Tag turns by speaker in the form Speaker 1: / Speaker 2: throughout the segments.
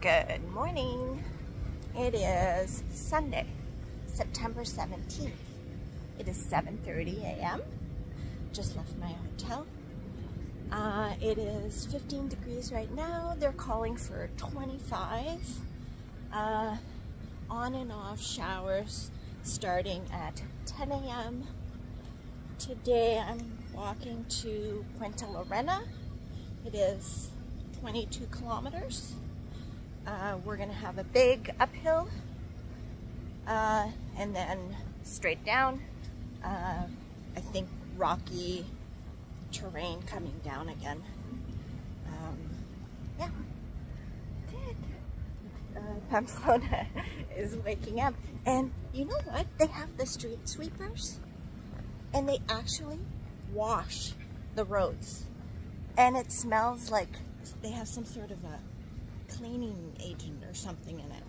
Speaker 1: Good morning. It is Sunday, September 17th. It is 7:30 a.m. Just left my hotel. It is 15 degrees right now. They're calling for 25. On and off showers starting at 10 a.m. Today I'm walking to Puente la Raina. It is 22 kilometers. We're gonna have a big uphill and then straight down. I think rocky terrain coming down again. Yeah. Pamplona is waking up, and you know what? They have the street sweepers, and they actually wash the roads, and it smells like they have some sort of a cleaning agent or something in it.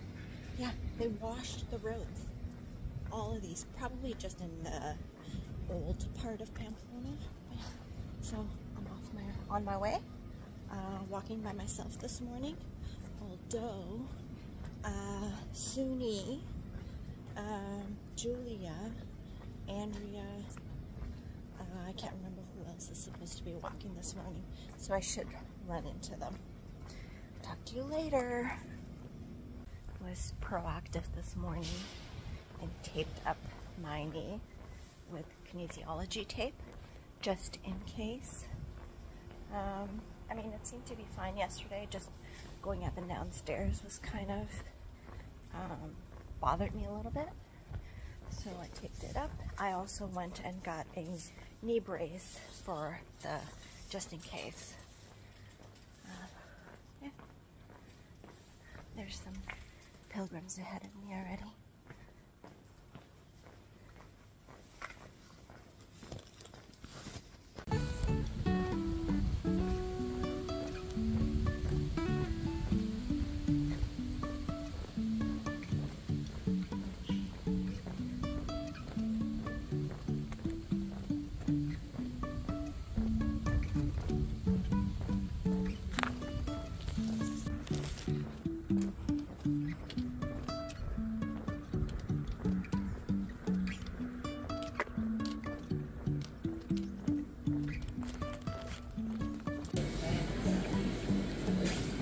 Speaker 1: Yeah, they washed the roads. All of these, probably just in the old part of Pamplona. So I'm on my way, walking by myself this morning. Although Suni, Julia, Andrea, I can't remember who else is supposed to be walking this morning, so I should run into them. Talk to you later. I was proactive this morning and taped up my knee with kinesiology tape, just in case. I mean, it seemed to be fine yesterday. Just going up and downstairs was kind of bothered me a little bit, so I taped it up. I also went and got a knee brace for the just in case. Yeah, there's some pilgrims ahead of me already.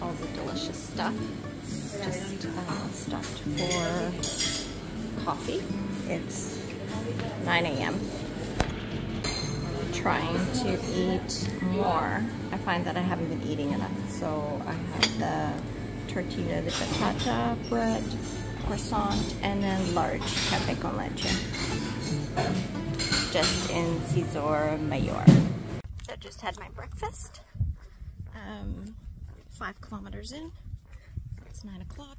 Speaker 1: All the delicious stuff. Just stopped for coffee. It's 9 a.m. Trying to eat more. I find that I haven't been eating enough. So I have the tortilla de batata, bread, croissant, and then large café con leche. Just in Cesar Mayor. So just had my breakfast. 5 kilometers in. It's 9 o'clock.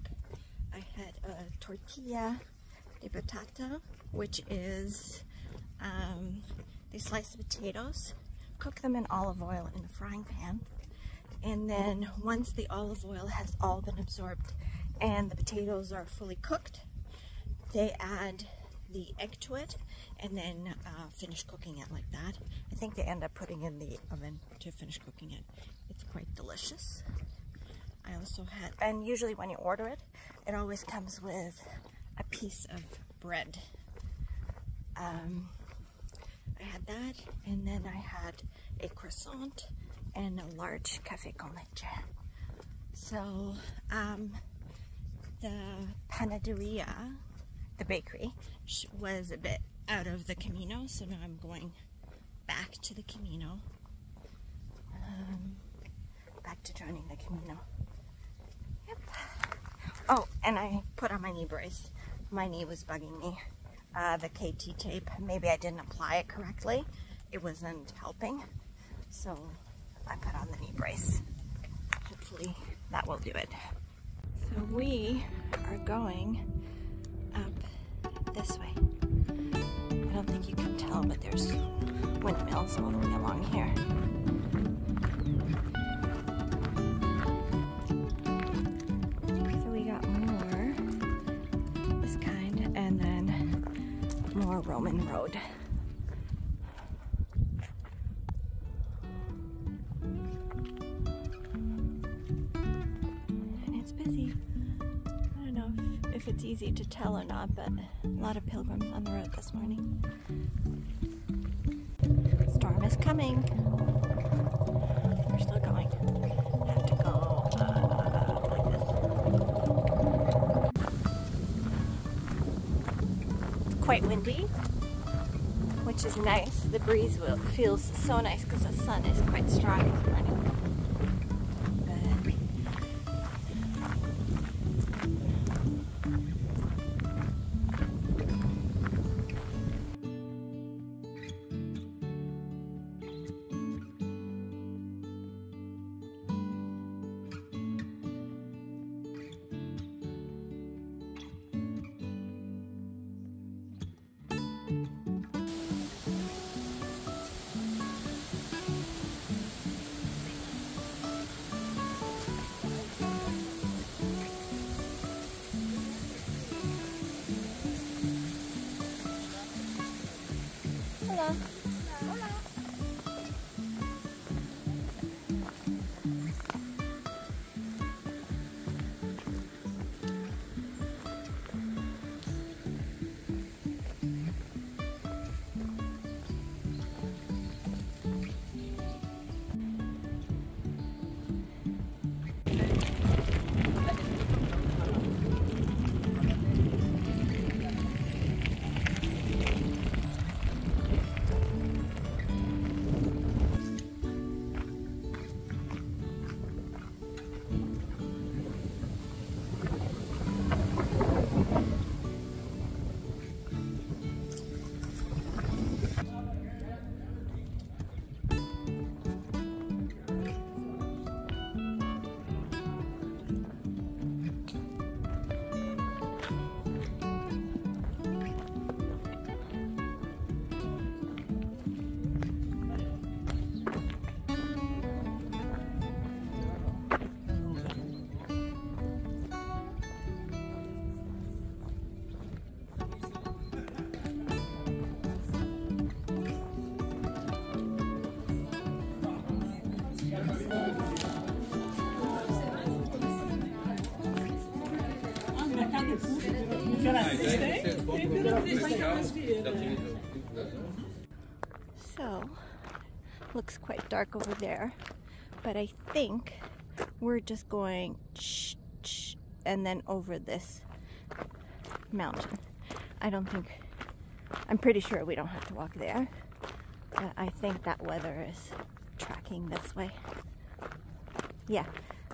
Speaker 1: I had a tortilla de batata, which is they slice the potatoes, cook them in olive oil in a frying pan, and then once the olive oil has all been absorbed and the potatoes are fully cooked, they add the egg to it and then finish cooking it like that. I think they end up putting it in the oven to finish cooking it. It's quite delicious. I also had, and usually when you order it, it always comes with a piece of bread. I had that, and then I had a croissant and a large café con leche. So the panaderia, the bakery, was a bit out of the Camino, so now I'm going back to the Camino, back to joining the Camino. Yep. Oh, and I put on my knee brace. My knee was bugging me. The KT tape, maybe I didn't apply it correctly. It wasn't helping, so I put on the knee brace. Hopefully that will do it. So we are going up this way. I don't think you can tell, but there's windmills all the way along here. So we got more this kind, and then more Roman road. And it's busy. I don't know if it's easy to tell or not, but a lot of pilgrims on the road this morning. Storm is coming. We're still going. I have to go like this. It's quite windy, which is nice. The breeze feels so nice because the sun is quite strong this morning. So, looks quite dark over there, but I think we're just going and then over this mountain. I'm pretty sure we don't have to walk there, but I think that weather is tracking this way. Yeah,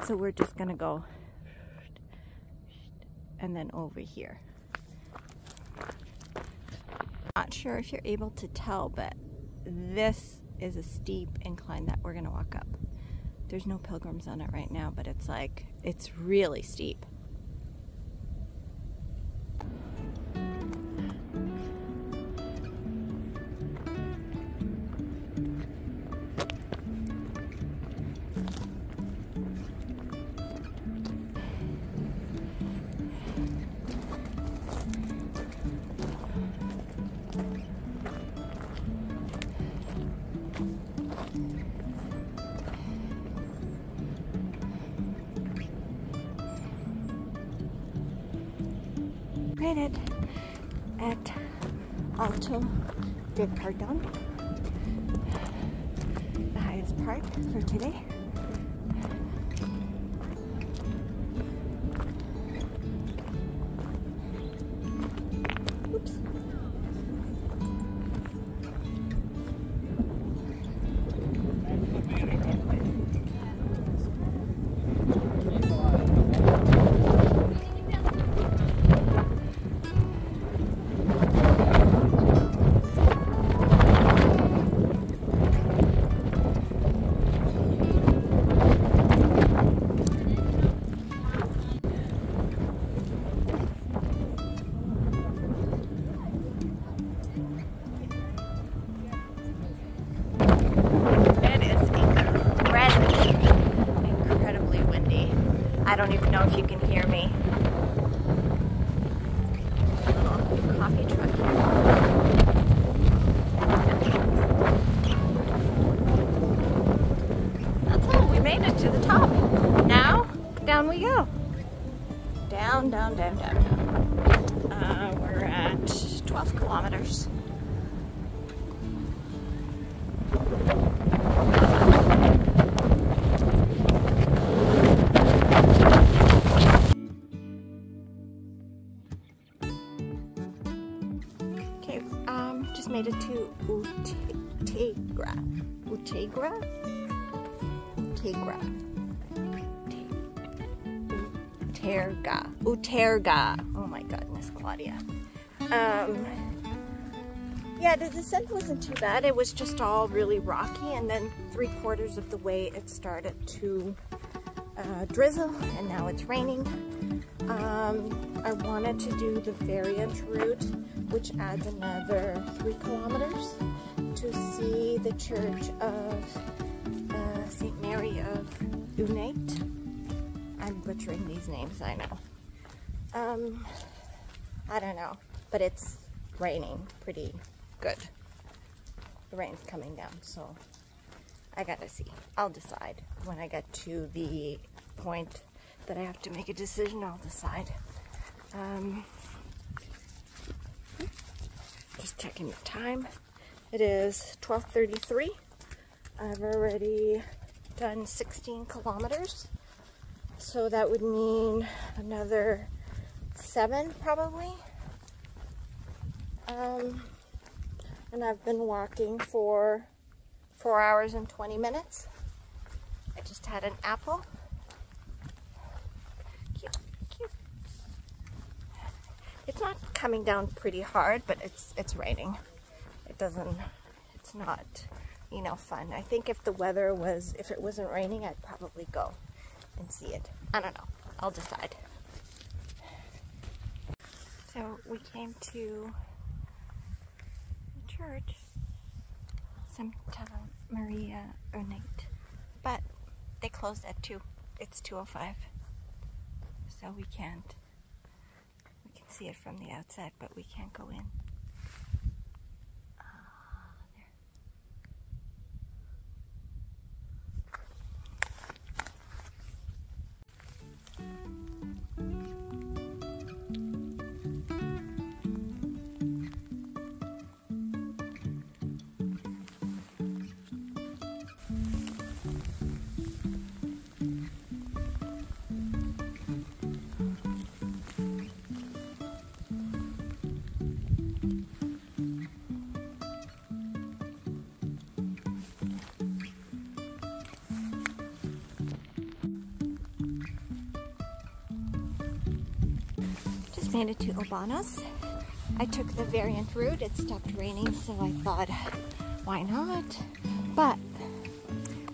Speaker 1: so we're just gonna go and then over here. Not sure if you're able to tell, but this is a steep incline that we're gonna walk up. There's no pilgrims on it right now, but it's really steep. Rated at Alto de Perdon, the highest part for today. Oops. I don't even know if you can hear me. A little coffee truck here. That's all, we made it to the top. Now, down we go. down, down, down, down, down. We're at 12 kilometers. Okay, just made it to Utegra. Uterga. Oh my goodness, Claudia. Yeah, the descent wasn't too bad. It was just all really rocky, and then 3/4 of the way it started to drizzle, and now it's raining. I wanted to do the variant route, which adds another 3 kilometers to see the church of St. Mary of Unate. I'm butchering these names, I know. I don't know, but it's raining pretty good. The rain's coming down, so I gotta see. I'll decide when I get to the point that I have to make a decision. I'll decide. Just checking the time. It is 12:33. I've already done 16 kilometers, so that would mean another 7 probably. And I've been walking for 4 hours and 20 minutes. I just had an apple. Cute, cute. It's not coming down pretty hard, but it's raining. It's not, you know, fun. I think if it wasn't raining, I'd probably go and see it. I don't know. I'll decide. So we came to the church, Santa Maria Unate, but they closed at 2. It's 2:05, so we can see it from the outside, but we can't go in. Made it to Obanos. I took the variant route. It stopped raining, so I thought, why not? But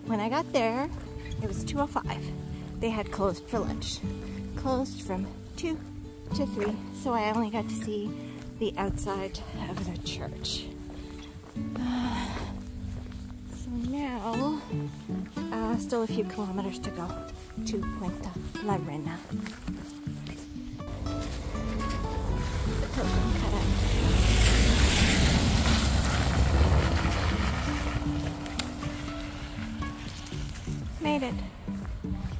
Speaker 1: when I got there, it was 2:05. They had closed for lunch. Closed from 2 to 3, so I only got to see the outside of the church. So now, still a few kilometers to go to Puente la Raina. Made it.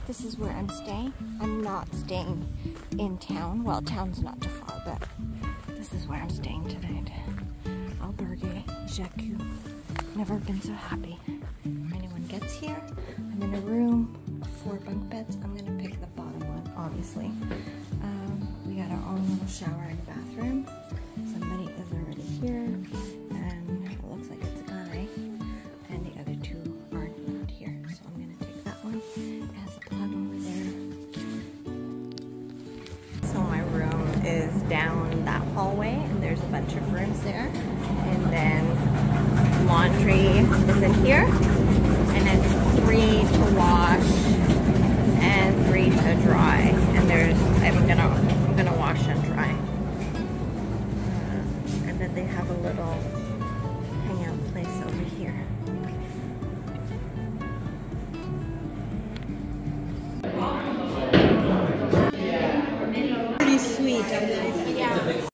Speaker 1: This is where I'm staying. I'm not staying in town. Well, town's not too far, but this is where I'm staying tonight. Albergue, Jaku. Never been so happy. If anyone gets here, I'm in a room, 4 bunk beds. I'm gonna pick the bottom one, obviously. We got our own little shower and bathroom. Somebody is already here, and it looks like it's a guy, and the other 2 are not here. So I'm gonna take that one. It has a plug over there. So my room is down that hallway, and there's a bunch of rooms there, and then laundry is in